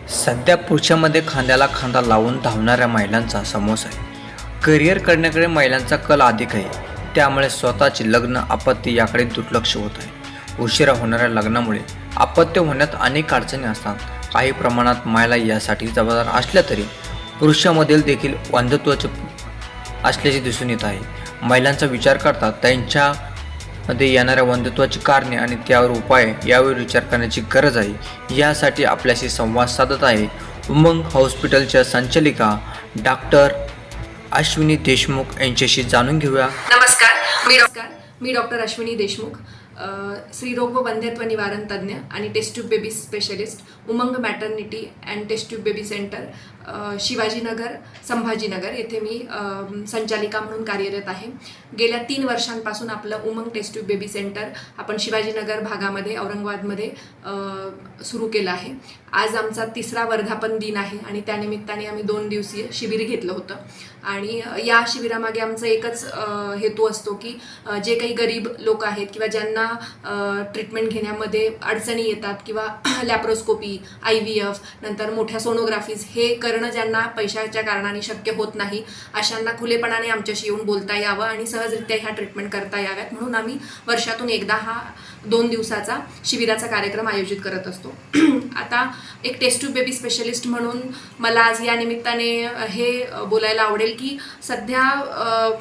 सध्या पुरुषामध्ये खांद्याला खांदा लावून धावणाऱ्या महिलांचा समूह आहे. करिअर करण्याकडे महिलांचा कल अधिक आहे. त्यामुळे स्वतःचे लग्न अपत्य याकडे दुर्लक्ष होत आहे. उशिरा होणाऱ्या लग्नामुळे अपत्य होण्यात अनेक अडचणी असतात. काही प्रमाणात महिला यासाठी जबाबदार असल्या तरी पुरुषामधील देखील अंधत्वाचे असल्याचे दिसून येत आहे. महिलांचा विचार करता त्यांच्यामध्ये येणाऱ्या अंधत्वाची कारणे आणि त्यावर उपाय यावर विचार करण्याची गरज आहे. यासाठी आपल्याशी संवाद साधत आहे उमंग हॉस्पिटलच्या संचालिका डॉक्टर अश्विनी देशमुख यांच्याशी जाणून घेऊया. नमस्कार, मी डॉक्टर अश्विनी देशमुख, स्त्रीरोग व वंध्यत्व निवारण तज्ज्ञ आणि test tube baby specialist, Umang maternity and test tube baby centre, Shivajinagar, Sambhajinagar येथे मी संचालिका म्हणून कार्यरत आहे. गेल्या 3 वर्षांपासून आपलं उमंग टेस्ट ट्यूब बेबी सेंटर आपण शिवाजीनगर भागामध्ये, औरंगाबादमध्ये सुरू केलं आहे. आज आमचा 3रा वर्धापन दिन आहे आणि त्यानिमित्ताने आम्ही 2 दिवसीय शिबिर घेतलं होतं. आणि या शिबिरामागे आमचा एकच हेतू असतो की जे काही गरीब लोक आहेत किंवा ज्यांना ट्रीटमेंट घेण्यामध्ये अडचणी येतात किंवा लॅप्रोस्कोपी, IVF, नंतर मोठ्या सोनोग्राफीज हे करणं ज्यांना पैशाच्या कारणाने शक्य होत नाही, अशांना खुलेपणाने आमच्याशी येऊन बोलता यावं आणि सहजरित्या ह्या ट्रीटमेंट करता याव्यात म्हणून आम्ही वर्षातून एकदा हा 2 दिवसाचा शिबिराचा कार्यक्रम आयोजित करत असतो. आता एक टेस्ट ट्यूब बेबी स्पेशलिस्ट म्हणून मला आज या निमित्ताने हे बोलायला आवडेल की सध्या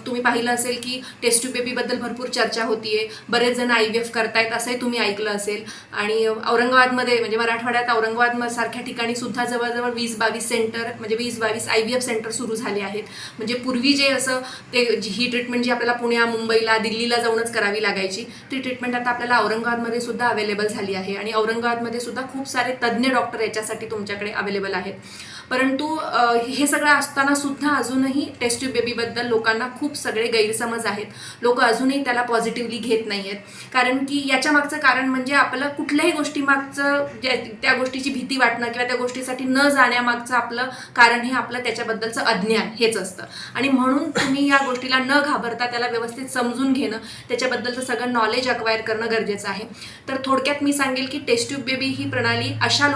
तुम्ही पाहिलं असेल की टेस्ट ट्यूब बेबीबद्दल भरपूर चर्चा होतीये. बरेच जण IVF करतायत असंही तुम्ही ऐकलं असेल. आणि औरंगाबादमध्ये म्हणजे मराठवाड्यात औरंगाबाद सारख्या ठिकाणी सुद्धा जवळजवळ 20-22 सेंटर म्हणजे 20-22 IVF सेंटर सुरू झाले आहेत. म्हणजे पूर्वी जे असं ही ट्रीटमेंट जी आपल्याला पुण्या, मुंबईला, दिल्लीला जाऊनच करावी लागायची, ती ट्रीटमेंट आता आपल्याला औरंगाबादमध्ये सुद्धा अवेलेबल झाली आहे. आणि औरंगाबादमध्ये सुद्धा खूप सारे तज्ज्ञ डॉक्टर याच्यासाठी तुमच्याकडे अवेलेबल आहेत. परंतु हे सगळं असताना सुद्धा अजूनही टेस्ट ट्यूब बेबीबद्दल लोकांना खूप सगळे गैरसमज आहेत. लोक अजूनही त्याला पॉझिटिव्हली घेत नाही आहेत. कारण की याच्या मागचं कारण म्हणजे आपलं कुठल्याही गोष्टीमागचं त्या गोष्टीची भीती वाटणं किंवा त्या गोष्टीसाठी न जाण्यामागचं आपलं कारण हे आपलं त्याच्याबद्दलचं अज्ञान हेच असतं. आणि म्हणून तुम्ही या गोष्टीला न घाबरता त्याला व्यवस्थित समजून घेणं, त्याच्याबद्दलचं सगळं नॉलेज अक्वायर करणं गरजेचं आहे. तर थोडक्यात मी सांगेल की टेस्ट ट्यूब बेबी ही प्रणाली अशा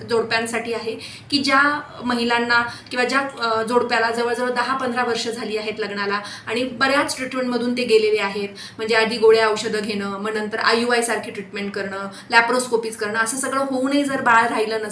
जोडप्यांसाठी आहे की ज्या महिलांना किंवा ज्या जोडप्याला जवळजवळ 10-15 वर्ष झाली आहेत लग्नाला आणि बऱ्याच ट्रीटमेंटमधून ते गेलेले आहेत. म्हणजे आधी गोळ्या औषधं घेणं, मग नंतर IUI सारखी ट्रीटमेंट करणं, लॅप्रोस्कोपीज करणं, असं सगळं होऊनही जर बाळ राहिलं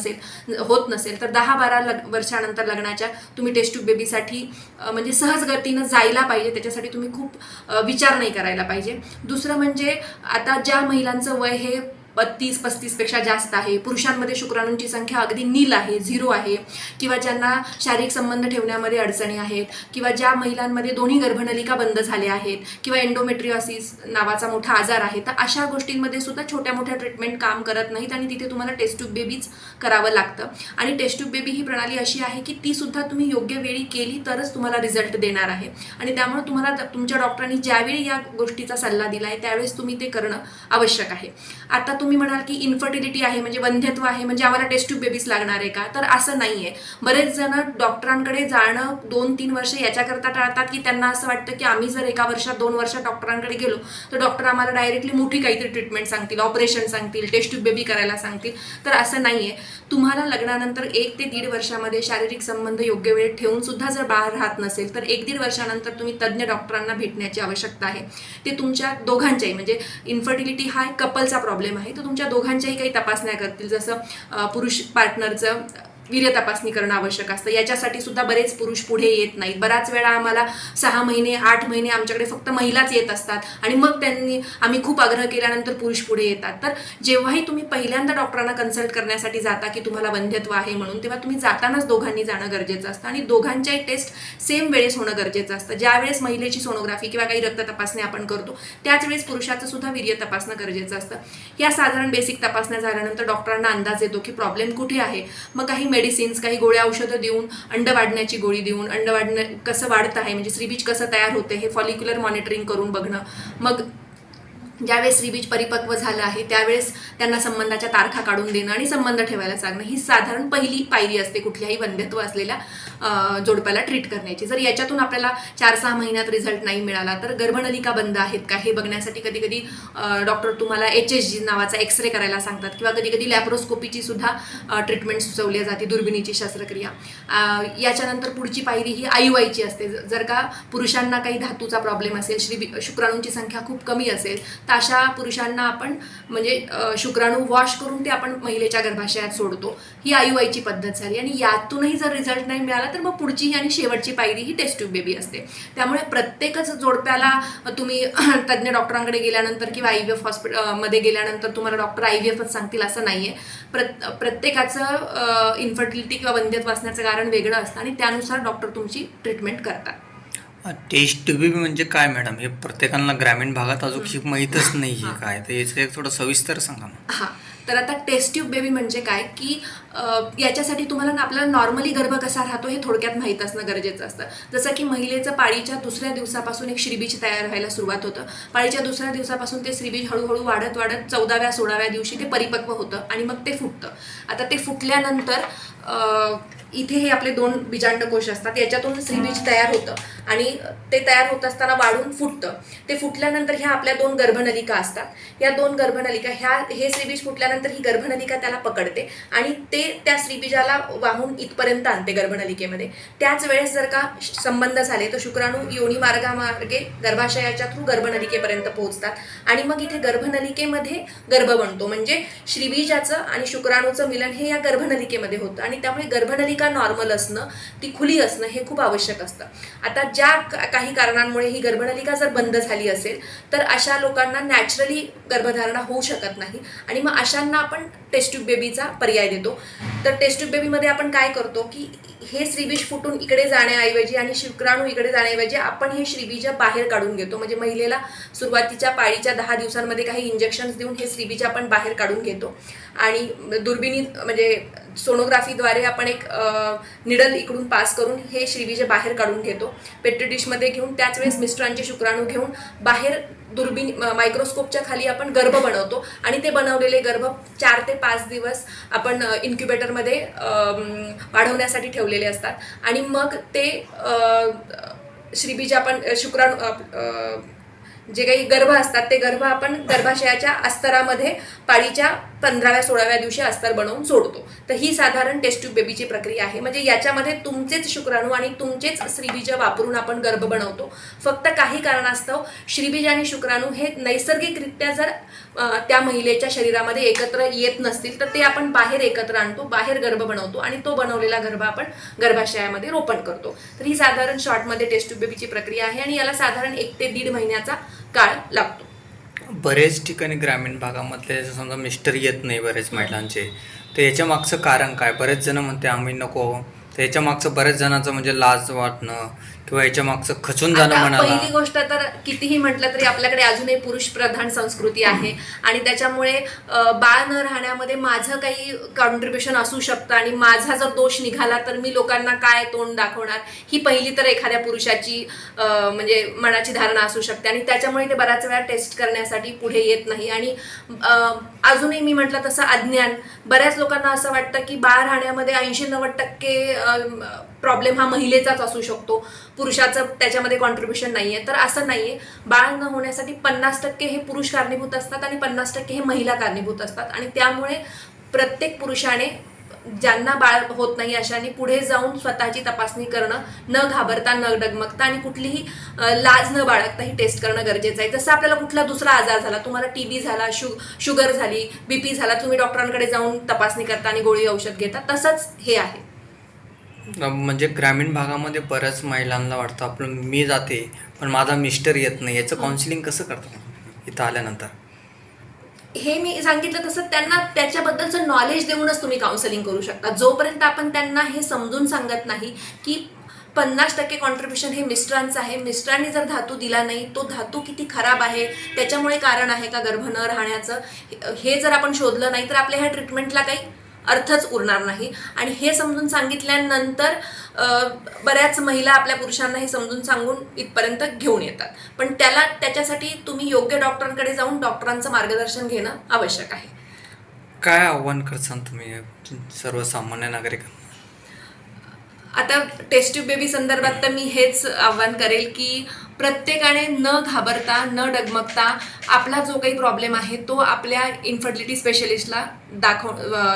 होत नसेल तर 10-12 वर्षानंतर लग्नाच्या तुम्ही टेस्ट ट्यूब बेबीसाठी म्हणजे सहज गतीनं जायला पाहिजे. त्याच्यासाठी तुम्ही खूप विचार नाही करायला पाहिजे. दुसरं म्हणजे आता ज्या महिलांचं वय हे 32-35 पेक्षा जास्त आहे, पुरुषांमध्ये शुक्राणूंची संख्या अगदी नील आहे, 0 आहे, किंवा ज्यांना शारीरिक संबंध ठेवण्यामध्ये अडचणी आहेत, किंवा ज्या महिलांमध्ये दोन्ही गर्भनलिका बंद झाल्या आहेत, किंवा एंडोमेट्रियोसिस नावाचा मोठा आजार आहे, तर अशा गोष्टींमध्ये सुद्धा छोट्या मोठ्या ट्रीटमेंट काम करत नाहीत आणि तिथे तुम्हाला टेस्ट ट्यूब बेबीच करावं लागतं. आणि टेस्ट ट्यूब बेबी ही प्रणाली अशी आहे की ती सुद्धा तुम्ही योग्य वेळी केली तरच तुम्हाला रिझल्ट देणार आहे. आणि त्यामुळे तुम्हाला तुमच्या डॉक्टरांनी ज्यावेळी या गोष्टीचा सल्ला दिला आहे त्यावेळेस तुम्ही ते करणं आवश्यक आहे. आता तुम्ही म्हणाल की इन्फर्टिलिटी आहे म्हणजे वंध्यत्व आहे म्हणजे आम्हाला टेस्ट ट्यूब बेबीज लागणार आहे का? तर असं नाही आहे. बरेच जण डॉक्टरांकडे जाणं 2-3 वर्ष याच्याकरता टाळतात की त्यांना असं वाटतं की आम्ही जर 1 वर्षात 2 वर्षात डॉक्टरांकडे गेलो तर डॉक्टर आम्हाला डायरेक्टली मोठी काहीतरी ट्रीटमेंट सांगतील, ऑपरेशन सांगतील, टेस्ट ट्यूब बेबी करायला सांगतील. तर असं नाही आहे. तुम्हाला लग्नानंतर 1 ते 1.5 वर्षामध्ये शारीरिक संबंध योग्य वेळेत ठेवून सुद्धा जर बाळ राहत नसेल तर 1-1.5 वर्षानंतर तुम्ही तज्ज्ञ डॉक्टरांना भेटण्याची आवश्यकता आहे. ते तुमच्या दोघांच्याही म्हणजे इन्फर्टिलिटी हा एक कपलचा प्रॉब्लेम आहे, तर तुमच्या दोघांच्याही काही तपासण्या करतील. जसं पुरुष पार्टनरचं वीर्य तपासणी करणं आवश्यक असतं. याच्यासाठी सुद्धा बरेच पुरुष पुढे येत नाहीत. बराच वेळा आम्हाला 6 महिने 8 महिने आमच्याकडे फक्त महिलाच येत असतात आणि मग आम्ही खूप आग्रह केल्यानंतर पुरुष पुढे येतात. तर जेव्हाही तुम्ही पहिल्यांदा डॉक्टरांना कन्सल्ट करण्यासाठी जाता की तुम्हाला वंध्यत्व आहे म्हणून, तेव्हा तुम्ही जातानाच दोघांनी जाणं गरजेचं असतं आणि दोघांच्याही टेस्ट सेम वेळेस होणं गरजेचं असतं. ज्यावेळेस महिलेची सोनोग्राफी किंवा काही रक्त तपासणी आपण करतो त्याच वेळेस पुरुषाचं सुद्धा वीर्य तपासणं गरजेचं असतं. या साधारण बेसिक तपासण्या झाल्यानंतर डॉक्टरांना अंदाज येतो की प्रॉब्लेम कुठे आहे. मग काही मेडिसिन्स, काही गोळ्या औषधं देऊन, अंड वाढण्याची गोळी देऊन, अंड कसं वाढत आहे म्हणजे श्रीबीज कसं तयार होते हे फॉलिक्युलर मॉनिटरिंग करून बघणं, मग ज्यावेळेस श्रीबीज परिपक्व झालं आहे त्यावेळेस त्यांना संबंधाच्या तारखा काढून देणं आणि संबंध ठेवायला सांगणं ही साधारण पहिली पायरी असते कुठल्याही वंध्यत्व असलेल्या जोडप्याला ट्रीट करण्याची. जर याच्यातून आपल्याला 4-6 महिन्यात रिझल्ट नाही मिळाला तर गर्भनलिका बंद आहेत का हे बघण्यासाठी कधी कधी डॉक्टर तुम्हाला HSG नावाचा एक्सरे करायला सांगतात किंवा कधी कधी लॅप्रोस्कोपीची सुद्धा ट्रीटमेंट सुचवली जाते, दुर्बिणीची शस्त्रक्रिया. याच्यानंतर पुढची पायरी ही IUI असते. जर का पुरुषांना काही धातूचा प्रॉब्लेम असेल, शुक्राणूंची संख्या खूप कमी असेल तर अशा पुरुषांना आपण म्हणजे शुक्राणू वॉश करून ते आपण महिलेच्या गर्भाशयात सोडतो. ही IUI पद्धत झाली. आणि यातूनही जर रिझल्ट नाही मिळाला तर मग पुढची आणि शेवटची पायरी ही टेस्ट ट्यूब बेबी असते. त्यामुळे प्रत्येकच जोडप्याला तुम्ही तज्ज्ञ डॉक्टरांकडे गेल्यानंतर किंवा IVF हॉस्पिटलमध्ये गेल्यानंतर तुम्हाला डॉक्टर IVFच सांगतील असं नाही आहे. प्रत्येकाचं इन्फर्टिलिटी किंवा वंध्यत्व असण्याचं कारण वेगळं असतं आणि त्यानुसार डॉक्टर तुमची ट्रीटमेंट करतात. टेस्ट बेबी म्हणजे काय मॅडम? हे प्रत्येकाला ग्रामीण भागात अजून माहीतच नाही आहे काय, तर याचं एक थोडं सविस्तर सांगा ना. हां, तर आता टेस्ट ट्यूब बेबी म्हणजे काय की याच्यासाठी तुम्हाला आपल्याला नॉर्मली गर्भ कसा राहतो हे थोडक्यात माहीत असणं गरजेचं असतं. जसं की महिलेचं पाळीच्या दुसऱ्या दिवसापासून एक श्रीबीज तयार व्हायला सुरुवात होतं. पाळीच्या दुसऱ्या दिवसापासून ते श्रीबीज हळूहळू वाढत 14व्या-16व्या दिवशी ते परिपक्व होतं आणि मग ते फुटतं. आता ते फुटल्यानंतर इथे हे आपले 2 बीजांडकोश असतात, याच्यातून श्रीबीज तयार होतं आणि ते तयार होत असताना वाढून फुटतं. ते फुटल्यानंतर ह्या आपल्या 2 गर्भनलिका असतात. या 2 गर्भनलिका हे श्रीबीज फुटल्यानंतर ही गर्भनलिका त्याला पकडते आणि ते त्या श्रीबीजाला वाहून इथपर्यंत आणते गर्भनलिकेमध्ये. त्याच वेळेस जर का संबंध झाले तर शुक्राणू योनी मार्गामार्गे गर्भाशयाच्या थ्रू गर्भनलिकेपर्यंत पोहोचतात आणि मग इथे गर्भनलिकेमध्ये गर्भ बनतो. म्हणजे श्रीबीजाचं आणि शुक्राणूचं मिलन हे या गर्भनलिकेमध्ये होतं आणि त्यामुळे गर्भनलिका नॉर्मल असणं, ती खुली असणं हे खूप आवश्यक असतं. आता ज्या काही कारणांमुळे ही गर्भनलिका जर बंद झाली असेल तर अशा लोकांना नॅचरली गर्भधारणा होऊ शकत नाही आणि मग अशांना आपण टेस्ट ट्यूब बेबीचा पर्याय देतो. तर टेस्ट ट्यूब बेबीमध्ये आपण काय करतो की हे श्रीबीज फुटून इकडे जाण्याऐवजी आणि शुक्राणू इकडे जाण्याऐवजी आपण हे श्रीबीज बाहेर काढून घेतो. म्हणजे महिलेला सुरुवातीच्या पाळीच्या 10 दिवसांमध्ये काही इंजेक्शन्स देऊन हे श्रीबीज आपण बाहेर काढून घेतो आणि दुर्बिणी म्हणजे सोनोग्राफीद्वारे आपण एक निडल इकडून पास करून हे श्रीबीज बाहेर काढून घेतो. पेट्री डिशमध्ये घेऊन त्याच वेळेस मिस्टरांचे शुक्राणू घेऊन बाहेर दुर्बिणी मायक्रोस्कोपच्या खाली आपण गर्भ बनवतो आणि ते बनवलेले गर्भ 4 ते 5 दिवस आपण इन्क्युबेटरमध्ये वाढवण्यासाठी ठेवलेले असतात आणि मग ते श्रीबीज आपण शुक्राणू जे काही गर्भ असतात ते गर्भ आपण गर्भाशयाच्या अस्तरामध्ये पाळीच्या 15व्या-16व्या दिवशी अस्तर बनवून सोडतो. तर ही साधारण टेस्ट ट्यूब बेबीची प्रक्रिया आहे. म्हणजे याच्यामध्ये तुमचेच शुक्राणू आणि तुमचेच श्रीबीज वापरून आपण गर्भ बनवतो. फक्त काही कारणास्तव श्रीबीज आणि शुक्राणू हे नैसर्गिकरित्या जर त्या महिलेच्या शरीरामध्ये एकत्र येत नसतील तर ते आपण बाहेर एकत्र आणतो, बाहेर गर्भ बनवतो आणि तो बनवलेला गर्भ आपण गर्भाशयामध्ये रोपण करतो. तर ही साधारण शॉर्टमध्ये टेस्ट ट्यूब बेबीची प्रक्रिया आहे आणि याला साधारण 1 ते 1.5 महिन्याचा काळ लागतो. बरेच ठिकाणी ग्रामीण भागामधले समजा मिस्टर येत नाही बरेच महिलांचे, तर याच्या मागचं कारण काय? बरेच जण म्हणते आम्ही नको, तर याच्या मागचं बऱ्याच जणांचं म्हणजे लाज वाटणं किंवा याच्या मागचं खचून जाणं म्हणाला. पहिली गोष्ट तर कितीही म्हटलं तरी आपल्याकडे अजूनही पुरुष प्रधान संस्कृती आहे आणि त्याच्यामुळे बाळ न राहण्यामध्ये माझं काही कॉन्ट्रीब्युशन असू शकतं आणि माझा जर दोष निघाला तर मी लोकांना काय तोंड दाखवणार, ही पहिली तर एखाद्या पुरुषाची म्हणजे मनाची धारणा असू शकते आणि त्याच्यामुळे ते बऱ्याच वेळा टेस्ट करण्यासाठी पुढे येत नाही. आणि अजूनही मी म्हटलं तसं अज्ञान, बऱ्याच लोकांना असं वाटतं की बाळ राहण्यामध्ये 80-90% प्रॉब्लेम हा महिलेचाच असू शकतो, पुरुषाचं त्याच्यामध्ये कॉन्ट्रीब्युशन नाही आहे. तर असं नाही आहे. बाळ न होण्यासाठी 50% हे पुरुष कारणीभूत असतात आणि 50% हे महिला कारणीभूत असतात आणि त्यामुळे प्रत्येक पुरुषाने ज्यांना बाळ होत नाही अशाने पुढे जाऊन स्वतःची तपासणी करणं, न घाबरता, न डगमगता आणि कुठलीही लाज न बाळगता ही टेस्ट करणं गरजेचं आहे. जसं आपल्याला कुठला दुसरा आजार झाला, तुम्हाला TB झाला, शुगर झाली, BP झाला, तुम्ही डॉक्टरांकडे जाऊन तपासणी करता आणि गोळी औषध घेता, तसंच हे आहे. म्हणजे ग्रामीण भागामध्ये बऱ्याच महिलांना वाटतं आपलं मी जाते पण माझा मिस्टर येत नाही, याचं काउन्सिलिंग कसं करतात इथं आल्यानंतर? हे मी सांगितलं तसं त्यांना त्याच्याबद्दलचं नॉलेज देऊनच तुम्ही काउन्सिलिंग करू शकता. जोपर्यंत आपण त्यांना हे समजून सांगत नाही की 50% कॉन्ट्रीब्युशन हे मिस्टरांचं आहे, मिस्टरांनी जर धातू दिला नाही, तो धातू किती खराब आहे, त्याच्यामुळे कारण आहे का गर्भ न राहण्याचं, हे जर आपण शोधलं नाही तर आपल्या ह्या ट्रीटमेंटला काही अर्थच उरणार नाही. आणि हे समजून सांगितल्यानंतर बऱ्याच महिला आपल्या पुरुषांना हे समजून सांगून इथपर्यंत घेऊन येतात. पण त्याच्यासाठी तुम्ही योग्य डॉक्टरांकडे जाऊन डॉक्टरांचं मार्गदर्शन घेणं आवश्यक आहे. काय आव्हान करसान तुम्ही सर्वसामान्य नागरिकांना? आता टेस्ट ट्यूब बेबी संदर्भात तर मी हेच आव्हान करेल की प्रत्येकाने न घाबरता न डगमगता आपला जो काही प्रॉब्लेम आहे तो आपल्या इन्फर्टिलिटी स्पेशलिस्टला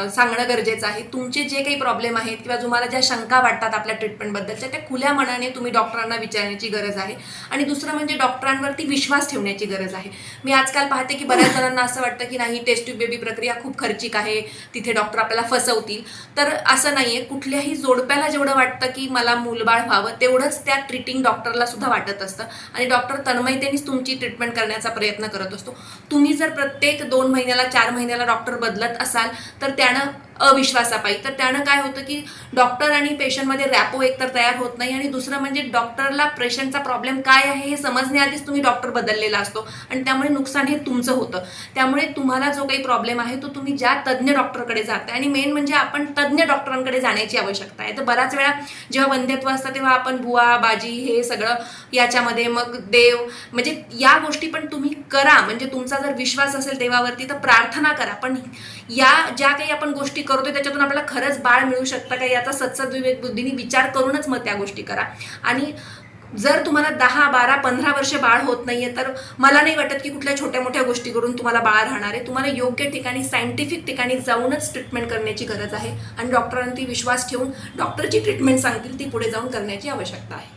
सांगणं गरजेचं आहे. तुमचे जे काही प्रॉब्लेम आहेत किंवा तुम्हाला ज्या शंका वाटतात आपल्या ट्रीटमेंटबद्दलच्या त्या खुल्या मनाने तुम्ही डॉक्टरांना विचारण्याची गरज आहे. आणि दुसरं म्हणजे डॉक्टरांवरती विश्वास ठेवण्याची गरज आहे. मी आजकाल पाहते की बऱ्याच जणांना असं वाटतं की नाही टेस्ट ट्यूब बेबी प्रक्रिया खूप खर्चिक आहे, तिथे डॉक्टर आपल्याला फसवतील. तर असं नाही आहे. कुठल्याही जोडप्याला जेवढं वाटतं की मला मूलबाळ व्हावं तेवढंच त्या ट्रीटिंग डॉक्टरला सुद्धा वाटत असतं आणि डॉक्टर तन्मयतेनेच तुमची ट्रीटमेंट करण्याचा प्रयत्न करत असतो. तुम्ही जर प्रत्येक 2 महिन्याला 4 महिन्याला डॉक्टर बदलत असाल तर त्यानं अविश्वासापायी तर त्यानं काय होतं की डॉक्टर आणि पेशंटमध्ये रॅपो एकतर तयार होत नाही आणि दुसरं म्हणजे डॉक्टरला पेशंटचा प्रॉब्लेम काय आहे हे समजण्याआधीच तुम्ही डॉक्टर बदललेला असतो आणि त्यामुळे नुकसान हे तुमचं होतं. त्यामुळे तुम्हाला जो काही प्रॉब्लेम आहे तो तुम्ही ज्या तज्ज्ञ डॉक्टरकडे जाताय आणि मेन म्हणजे आपण तज्ज्ञ डॉक्टरांकडे जाण्याची आवश्यकता आहे. तर बऱ्याच वेळा जेव्हा वंध्यत्व असतं तेव्हा आपण बुवा बाजी हे सगळं याच्यामध्ये मग देव म्हणजे या गोष्टी पण तुम्ही करा. म्हणजे तुमचा जर विश्वास असेल देवावरती तर प्रार्थना करा. पण या ज्या काही आपण गोष्टी करतोय त्याच्यातून आपल्याला खरंच बाळ मिळू शकतं का याचा सत्सद्विवेक बुद्धीने विचार करूनच मग त्या गोष्टी करा. आणि जर तुम्हाला 10, 12, 15 वर्ष बाळ होत नाहीये तर मला नाही वाटत की कुठल्या छोट्या मोठ्या गोष्टी करून तुम्हाला बाळ राहणार आहे. तुम्हाला योग्य ठिकाणी सायंटिफिक ठिकाणी जाऊनच ट्रीटमेंट करण्याची गरज आहे आणि डॉक्टरांवरती विश्वास ठेवून डॉक्टर जी ट्रीटमेंट सांगतील ती पुढे जाऊन करण्याची आवश्यकता आहे.